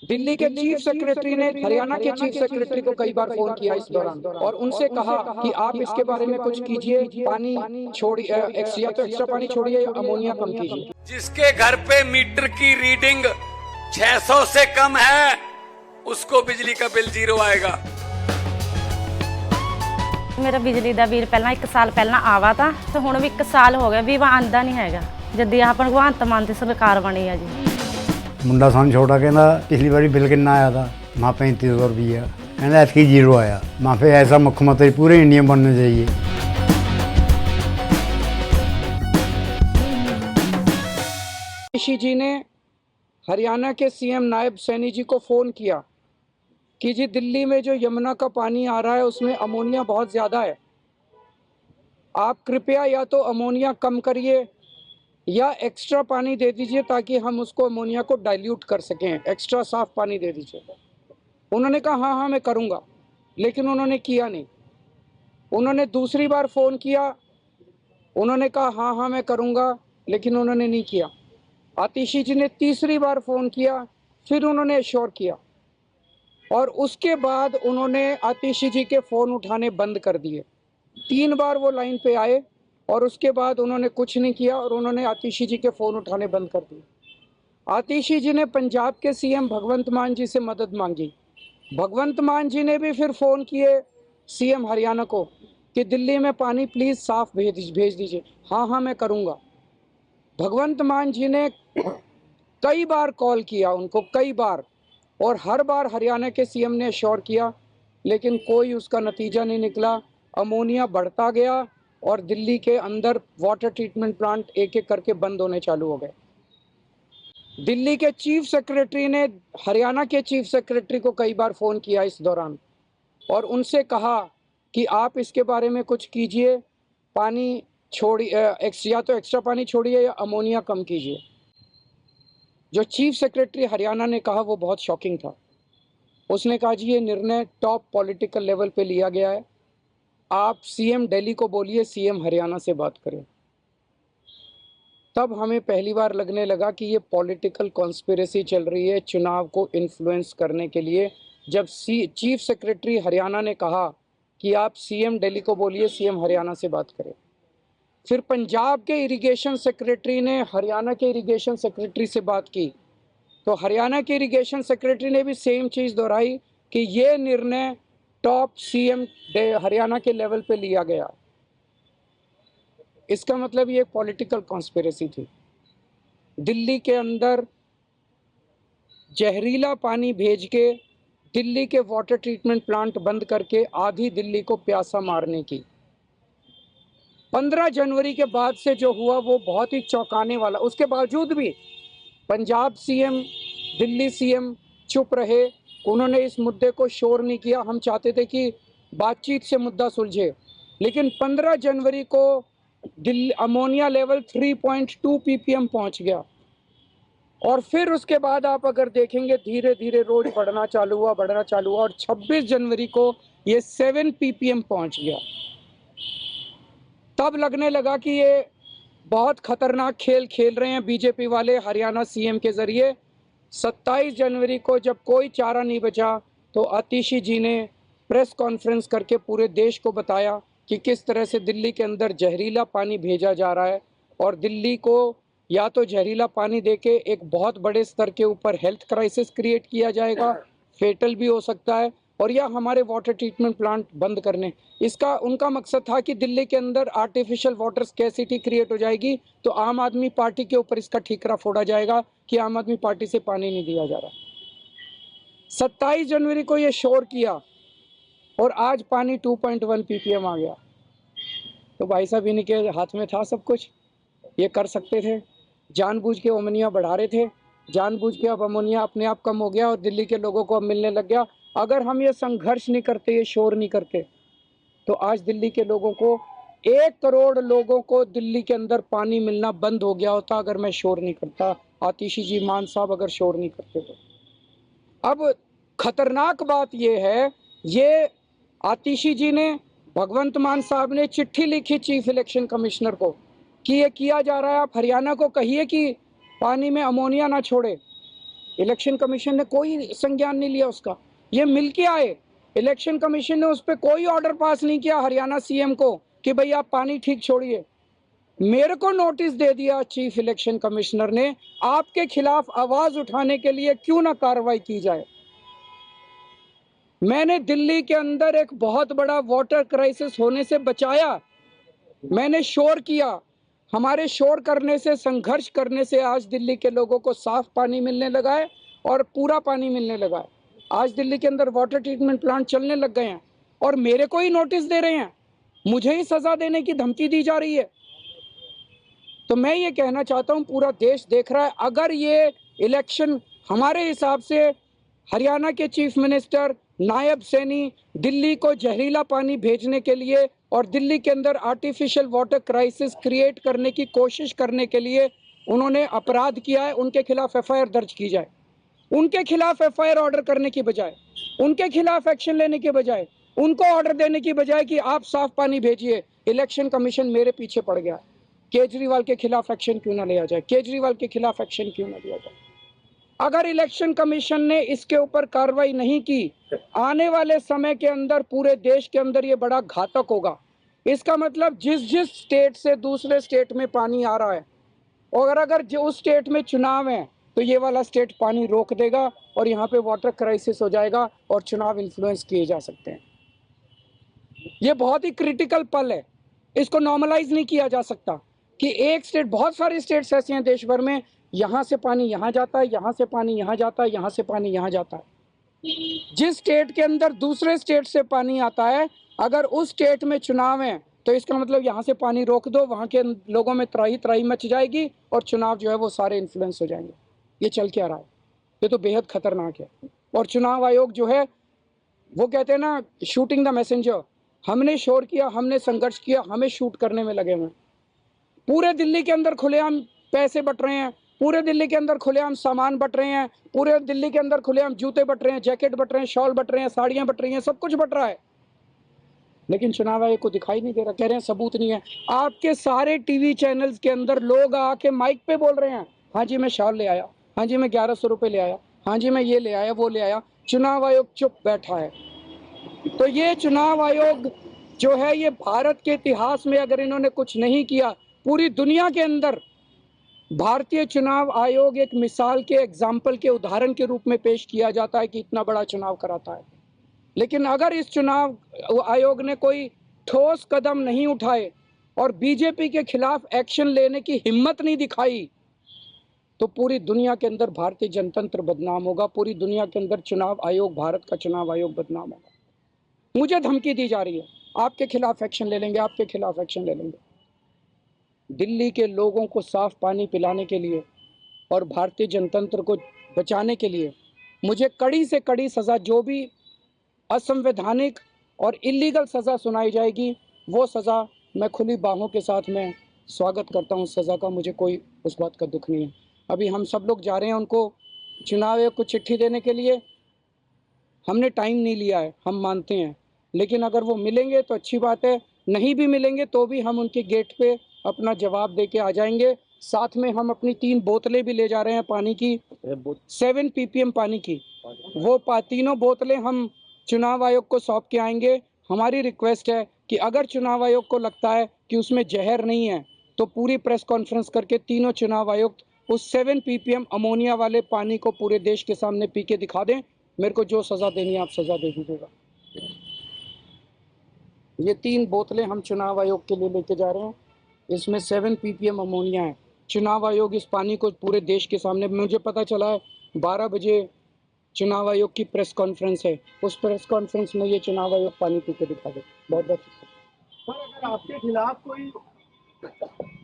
दिल्ली के chief secretary ने हरियाणा के चीफ सेक्रेटरी को कई बार फोन किया इस दौरान और उनसे कहा कि आप इसके बारे में कुछ कीजिए, पानी छोड़िए, या तो एक्स्ट्रा पानी छोड़िए या अमोनिया कम कीजिए। जिसके घर पे मीटर की रीडिंग 600 से कम है उसको बिजली का बिल 0 आएगा। मेरा बिजली का बिल पहला 1 साल पहला आवा था तो हुण भी 1 साल हो गया भी वह आंदा नहीं हैगा जदी आप भगवंत मान की सरकार बनी है जी। मुंडा सन छोटा कहना पिछली बारी बिल कितना आया था, माँ 3500 रुपया, कहना ऐसी 0 आया। माँ फिर ऐसा मुख्यमंत्री पूरे इंडिया में बनना चाहिए। ऋषि जी ने हरियाणा के सीएम नायब सैनी जी को फ़ोन किया कि जी दिल्ली में जो यमुना का पानी आ रहा है उसमें अमोनिया बहुत ज़्यादा है, आप कृपया या तो अमोनिया कम करिए या एक्स्ट्रा पानी दे दीजिए ताकि हम उसको अमोनिया को डाइल्यूट कर सकें, एक्स्ट्रा साफ पानी दे दीजिए। उन्होंने कहा हाँ हाँ मैं करूँगा, लेकिन उन्होंने किया नहीं। उन्होंने दूसरी बार फ़ोन किया, उन्होंने कहा हाँ हाँ मैं करूँगा, लेकिन उन्होंने नहीं किया। आतिशी जी ने तीसरी बार फ़ोन किया, फिर उन्होंने एश्योर किया और उसके बाद उन्होंने आतिशी जी के फ़ोन उठाने बंद कर दिए। 3 बार वो लाइन पे आए और उसके बाद उन्होंने कुछ नहीं किया और उन्होंने आतिशी जी के फ़ोन उठाने बंद कर दिए। आतिशी जी ने पंजाब के सीएम भगवंत मान जी से मदद मांगी। भगवंत मान जी ने भी फिर फ़ोन किए सीएम हरियाणा को कि दिल्ली में पानी प्लीज़ साफ भेज दीजिए। हाँ हाँ मैं करूँगा। भगवंत मान जी ने कई बार कॉल किया उनको, कई बार, और हर बार हरियाणा के सीएम ने एश्योर किया, लेकिन कोई उसका नतीजा नहीं निकला। अमोनिया बढ़ता गया और दिल्ली के अंदर वाटर ट्रीटमेंट प्लांट एक एक करके बंद होने चालू हो गए। दिल्ली के चीफ सेक्रेटरी ने हरियाणा के चीफ सेक्रेटरी को कई बार फ़ोन किया इस दौरान और उनसे कहा कि आप इसके बारे में कुछ कीजिए, पानी छोड़िए, या तो एक्स्ट्रा पानी छोड़िए या अमोनिया कम कीजिए। जो चीफ सेक्रेटरी हरियाणा ने कहा वो बहुत शॉकिंग था। उसने कहा जी ये निर्णय टॉप पॉलिटिकल लेवल पे लिया गया है, आप सीएम दिल्ली को बोलिए सीएम हरियाणा से बात करें। तब हमें पहली बार लगने लगा कि ये पॉलिटिकल कॉन्स्पिरेसी चल रही है चुनाव को इन्फ्लुएंस करने के लिए। जब चीफ सेक्रेटरी हरियाणा ने कहा कि आप सीएम दिल्ली को बोलिए सीएम हरियाणा से बात करें, फिर पंजाब के इरिगेशन सेक्रेटरी ने हरियाणा के इरिगेशन सेक्रेटरी से बात की तो हरियाणा के इरिगेशन सेक्रेटरी ने भी सेम चीज़ दोहराई कि ये निर्णय टॉप सीएम हरियाणा के लेवल पे लिया गया। इसका मतलब ये पॉलिटिकल कॉन्स्पिरेसी थी। दिल्ली के अंदर जहरीला पानी भेज के दिल्ली के वाटर ट्रीटमेंट प्लांट बंद करके आधी दिल्ली को प्यासा मारने की 15 जनवरी के बाद से जो हुआ वो बहुत ही चौंकाने वाला। उसके बावजूद भी पंजाब सीएम, दिल्ली सीएम चुप रहे, उन्होंने इस मुद्दे को शोर नहीं किया। हम चाहते थे कि बातचीत से मुद्दा सुलझे, लेकिन 15 जनवरी को दिल्ली अमोनिया लेवल 3.2 ppm पहुंच गया और फिर उसके बाद आप अगर देखेंगे धीरे धीरे रोज बढ़ना चालू हुआ और 26 जनवरी को ये 7 ppm पहुंच गया। तब लगने लगा कि ये बहुत खतरनाक खेल खेल रहे हैं बीजेपी वाले हरियाणा सीएम के जरिए। 27 जनवरी को जब कोई चारा नहीं बचा तो आतिशी जी ने प्रेस कॉन्फ्रेंस करके पूरे देश को बताया कि किस तरह से दिल्ली के अंदर जहरीला पानी भेजा जा रहा है और दिल्ली को या तो जहरीला पानी देके एक बहुत बड़े स्तर के ऊपर हेल्थ क्राइसिस क्रिएट किया जाएगा, फेटल भी हो सकता है, और या हमारे वाटर ट्रीटमेंट प्लांट बंद करने। इसका उनका मकसद था कि दिल्ली के अंदर आर्टिफिशियल वाटर स्कैसिटी क्रिएट हो जाएगी तो आम आदमी पार्टी के ऊपर इसका ठीकरा फोड़ा जाएगा कि आम आदमी पार्टी से पानी नहीं दिया जा रहा। 27 जनवरी को ये शोर किया और आज पानी 2.1 ppm आ गया। तो भाई साहब इन्हीं के हाथ में था सब कुछ, ये कर सकते थे। जानबूझ के अमोनिया बढ़ा रहे थे, जानबूझ के अब अमोनिया अपने आप कम हो गया और दिल्ली के लोगों को अब मिलने लग गया। अगर हम ये संघर्ष नहीं करते, ये शोर नहीं करते, तो आज दिल्ली के लोगों को 1 करोड़ लोगों को दिल्ली के अंदर पानी मिलना बंद हो गया होता अगर मैं शोर नहीं करता, आतिशी जी, मान साहब अगर शोर नहीं करते तो। अब खतरनाक बात ये है, ये आतिशी जी ने, भगवंत मान साहब ने चिट्ठी लिखी चीफ इलेक्शन कमिश्नर को कि ये किया जा रहा है, आप हरियाणा को कहिए कि पानी में अमोनिया ना छोड़े। इलेक्शन कमीशन ने कोई संज्ञान नहीं लिया उसका। ये मिल के आए, इलेक्शन कमीशन ने उस पर कोई ऑर्डर पास नहीं किया हरियाणा सीएम को कि भाई आप पानी ठीक छोड़िए। मेरे को नोटिस दे दिया चीफ इलेक्शन कमिश्नर ने, आपके खिलाफ आवाज उठाने के लिए क्यों ना कार्रवाई की जाए। मैंने दिल्ली के अंदर एक बहुत बड़ा वाटर क्राइसिस होने से बचाया, मैंने शोर किया। हमारे शोर करने से, संघर्ष करने से आज दिल्ली के लोगों को साफ पानी मिलने लगा है और पूरा पानी मिलने लगा है। आज दिल्ली के अंदर वाटर ट्रीटमेंट प्लांट चलने लग गए हैं और मेरे को ही नोटिस दे रहे हैं, मुझे ही सजा देने की धमकी दी जा रही है। तो मैं ये कहना चाहता हूँ, पूरा देश देख रहा है, अगर ये इलेक्शन हमारे हिसाब से हरियाणा के चीफ मिनिस्टर नायब सैनी दिल्ली को जहरीला पानी भेजने के लिए और दिल्ली के अंदर आर्टिफिशियल वाटर क्राइसिस क्रिएट करने की कोशिश करने के लिए उन्होंने अपराध किया है, उनके खिलाफ एफआईआर दर्ज की जाए। उनके खिलाफ एफआईआर ऑर्डर करने की बजाय, उनके खिलाफ एक्शन लेने के बजाय, उनको ऑर्डर देने की बजाय कि आप साफ पानी भेजिए, इलेक्शन कमीशन मेरे पीछे पड़ गया। केजरीवाल के खिलाफ एक्शन क्यों ना लिया जाए, केजरीवाल के खिलाफ एक्शन क्यों ना लिया जाए। अगर इलेक्शन कमीशन ने इसके ऊपर कार्रवाई नहीं की, आने वाले समय के अंदर पूरे देश के अंदर ये बड़ा घातक होगा। इसका मतलब जिस जिस स्टेट से दूसरे स्टेट में पानी आ रहा है, और अगर जो उस स्टेट में चुनाव है तो ये वाला स्टेट पानी रोक देगा और यहाँ पे वाटर क्राइसिस हो जाएगा और चुनाव इन्फ्लुएंस किए जा सकते हैं। ये बहुत ही क्रिटिकल पल है, इसको नॉर्मलाइज नहीं किया जा सकता कि एक स्टेट, बहुत सारे स्टेट्स ऐसे हैं देश भर में, यहाँ से पानी यहाँ जाता है, यहाँ से पानी यहाँ जाता है, यहाँ से पानी यहाँ जाता है। जिस स्टेट के अंदर दूसरे स्टेट से पानी आता है, अगर उस स्टेट में चुनाव है तो इसका मतलब यहाँ से पानी रोक दो, वहाँ के लोगों में त्राही त्राही मच जाएगी और चुनाव जो है वो सारे इन्फ्लुएंस हो जाएंगे। ये चल क्या रहा है, ये तो बेहद खतरनाक है। और चुनाव आयोग जो है वो कहते हैं ना, शूटिंग द मैसेंजर, हमने शोर किया, हमने संघर्ष किया, हमें शूट करने में लगे हुए। पूरे दिल्ली के अंदर खुलेआम पैसे बट रहे हैं, पूरे दिल्ली के अंदर खुलेआम सामान बट रहे हैं, पूरे दिल्ली के अंदर खुलेआम जूते बट रहे हैं, जैकेट बट रहे हैं, शॉल बट रहे हैं, साड़ियां बट रही हैं, सब कुछ बट रहा है, लेकिन चुनाव आयोग को दिखाई नहीं दे रहा। कह रहे हैं सबूत नहीं है। आपके सारे टीवी चैनल्स के अंदर लोग आके माइक पे बोल रहे हैं, हाँ जी मैं शॉल ले आया, हाँ जी मैं 1100 रुपये ले आया, हाँ जी मैं ये ले आया, वो ले आया। चुनाव आयोग चुप बैठा है। तो ये चुनाव आयोग जो है, ये भारत के इतिहास में अगर इन्होंने कुछ नहीं किया, पूरी दुनिया के अंदर भारतीय चुनाव आयोग एक मिसाल के, एग्जाम्पल के, उदाहरण के रूप में पेश किया जाता है कि इतना बड़ा चुनाव कराता है। लेकिन अगर इस चुनाव आयोग ने कोई ठोस कदम नहीं उठाए और बीजेपी के खिलाफ एक्शन लेने की हिम्मत नहीं दिखाई, तो पूरी दुनिया के अंदर भारतीय जनतंत्र बदनाम होगा, पूरी दुनिया के अंदर चुनाव आयोग, भारत का चुनाव आयोग बदनाम होगा। मुझे धमकी दी जा रही है, आपके खिलाफ एक्शन ले लेंगे, आपके खिलाफ एक्शन ले लेंगे। दिल्ली के लोगों को साफ पानी पिलाने के लिए और भारतीय जनतंत्र को बचाने के लिए मुझे कड़ी से कड़ी सज़ा, जो भी असंवैधानिक और इलीगल सज़ा सुनाई जाएगी, वो सज़ा मैं खुली बाहों के साथ में स्वागत करता हूँ। सज़ा का मुझे कोई उस बात का दुख नहीं है। अभी हम सब लोग जा रहे हैं उनको चुनाव आयोग को चिट्ठी देने के लिए। हमने टाइम नहीं लिया है, हम मानते हैं, लेकिन अगर वो मिलेंगे तो अच्छी बात है, नहीं भी मिलेंगे तो भी हम उनके गेट पे अपना जवाब दे के आ जाएंगे। साथ में हम अपनी 3 बोतलें भी ले जा रहे हैं पानी की, 7 ppm पानी की। वो तीनों बोतलें हम चुनाव आयोग को सौंप के आएंगे। हमारी रिक्वेस्ट है कि अगर चुनाव आयोग को लगता है कि उसमें जहर नहीं है, तो पूरी प्रेस कॉन्फ्रेंस करके तीनों चुनाव आयुक्त उस 7 ppm अमोनिया वाले पानी को पूरे देश के सामने पी के दिखा दें। मेरे को जो सज़ा देनी है आप सज़ा दे दीजिएगा। ये 3 बोतलें हम चुनाव आयोग के लिए लेके जा रहे हैं, इसमें 7 ppm अमोनिया है। चुनाव आयोग इस पानी को पूरे देश के सामने, मुझे पता चला है 12 बजे चुनाव आयोग की प्रेस कॉन्फ्रेंस है, उस प्रेस कॉन्फ्रेंस में ये चुनाव आयोग पानी पी के दिखा दे। बहुत बहुत पर अगर आपके खिलाफ कोई